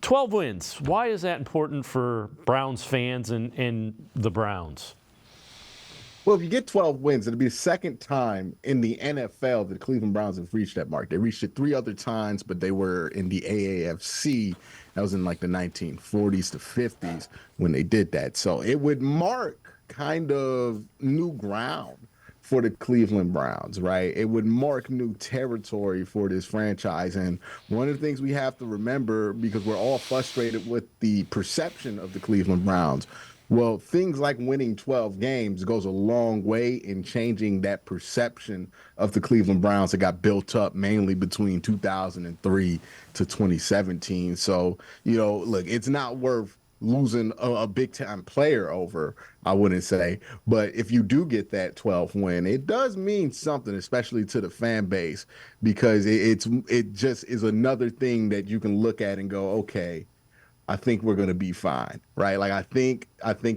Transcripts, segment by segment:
12 wins. Why is that important for Browns fans and the Browns? Well, if you get 12 wins, it'll be the second time in the NFL that the Cleveland Browns have reached that mark. They reached it 3 other times, but they were in the AAFC. That was in like the 1940s to 50s when they did that. So it would mark kind of new ground for the Cleveland Browns, right? It would mark new territory for this franchise. And one of the things we have to remember, because we're all frustrated with the perception of the Cleveland Browns, well, things like winning 12 games goes a long way in changing that perception of the Cleveland Browns that got built up mainly between 2003 to 2017. So, look, it's not worth losing a big time player over, I wouldn't say. But if you do get that 12th win, it does mean something, especially to the fan base, because it just is another thing that you can look at and go, okay, I think we're going to be fine, right? Like I think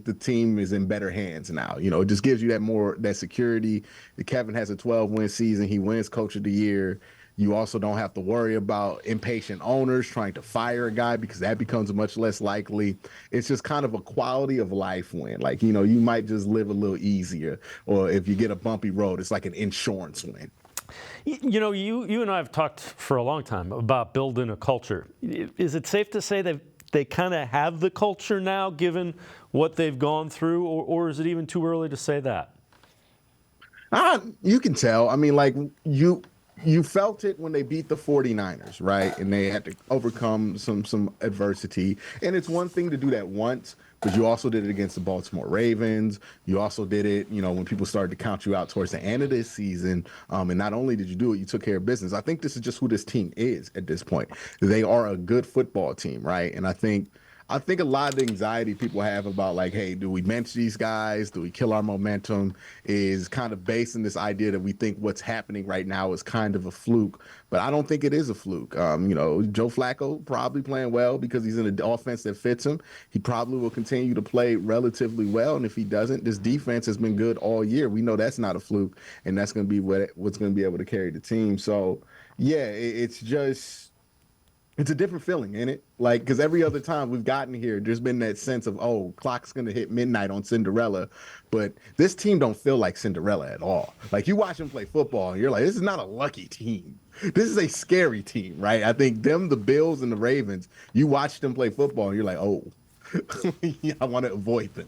the team is in better hands now. It just gives you that security. Kevin has a 12-win season. He wins Coach of the Year. You also don't have to worry about impatient owners trying to fire a guy because that becomes much less likely. It's just kind of a quality of life win. Like, you might just live a little easier, or if you get a bumpy road, it's like an insurance win. You and I have talked for a long time about building a culture. Is it safe to say that they kind of have the culture now, given what they've gone through, or is it even too early to say that? You can tell. I mean, like you felt it when they beat the 49ers, right? And they had to overcome some adversity. And it's one thing to do that once, but you also did it against the Baltimore Ravens. You also did it, when people started to count you out towards the end of this season. And not only did you do it, you took care of business. I think this is just who this team is at this point. They are a good football team, right? And I think a lot of the anxiety people have about, like, hey, do we bench these guys? Do we kill our momentum? Is kind of based on this idea that we think what's happening right now is kind of a fluke. But I don't think it is a fluke. Joe Flacco probably playing well because he's in an offense that fits him. He probably will continue to play relatively well. And if he doesn't, this defense has been good all year. We know that's not a fluke, and that's going to be what's going to be able to carry the team. So, yeah, it's a different feeling, ain't it? Like, because every other time we've gotten here, there's been that sense of, oh, clock's going to hit midnight on Cinderella. But this team don't feel like Cinderella at all. Like, you watch them play football, and you're like, this is not a lucky team. This is a scary team, right? I think the Bills and the Ravens, you watch them play football, and you're like, oh, I want to avoid them.